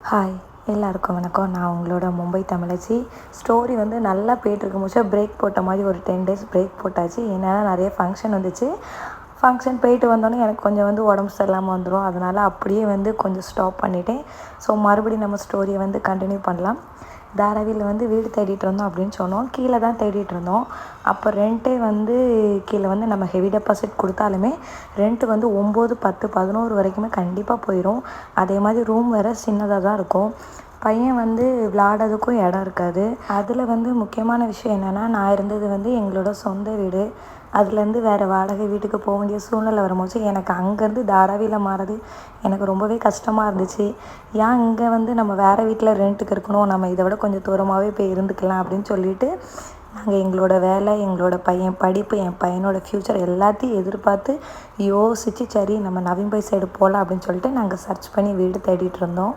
Hi எல்லாருக்கும் வணக்கம். நான் உங்களோட மும்பை தமிழச்சி. ஸ்டோரி வந்து நல்லா போயிட்டுருக்கு முடிச்சா பிரேக் போட்ட மாதிரி ஒரு 10 டேஸ் பிரேக் போட்டாச்சு. ஏன்னா நிறைய ஃபங்க்ஷன் வந்துச்சு. ஃபங்க்ஷன் போயிட்டு வந்தோடனே எனக்கு கொஞ்சம் வந்து உடம்பு சரியில்லாமல் வந்துடும். அதனால் அப்படியே வந்து கொஞ்சம் ஸ்டாப் பண்ணிவிட்டேன். ஸோ மறுபடியும் நம்ம ஸ்டோரியை வந்து கண்டினியூ பண்ணலாம். தாராவியில் வந்து வீடு தேடிட்டு இருந்தோம் அப்படின்னு சொன்னோம். கீழே தான் தேடிட்டு இருந்தோம். அப்போ ரெண்ட்டே வந்து கீழே வந்து நம்ம ஹெவி டெபாசிட் கொடுத்தாலுமே ரெண்ட்டு வந்து 9, 10, 11 வரைக்குமே கண்டிப்பாக போயிடும். அதே மாதிரி ரூம் வேறு சின்னதாக தான் இருக்கும். பையன் வந்து விளாடுறதுக்கும் இடம் இருக்காது. அதில் வந்து முக்கியமான விஷயம் என்னென்னா, நான் இருந்தது வந்து எங்களோட சொந்த வீடு. அதுலேருந்து வேறு வாடகை வீட்டுக்கு போக வேண்டிய சூழ்நிலை வரும்போது எனக்கு அங்கேருந்து தாராவியில் மாறது எனக்கு ரொம்பவே கஷ்டமாக இருந்துச்சு. ஏன் இங்கே வந்து நம்ம வேறு வீட்டில் ரெண்ட்டுக்கு இருக்கணும், நம்ம இதை விட கொஞ்சம் தூரமாகவே போய் இருந்துக்கலாம் அப்படின்னு சொல்லிட்டு நாங்கள் எங்களோட வேலை, எங்களோட பையன் படிப்பு, என் பையனோட ஃப்யூச்சர் எல்லாத்தையும் எதிர்பார்த்து யோசித்து சரி நம்ம நவீம்பை சைடு போகலாம் அப்படின்னு சொல்லிட்டு நாங்கள் சர்ச் பண்ணி வீடு தேடிட்டு இருந்தோம்.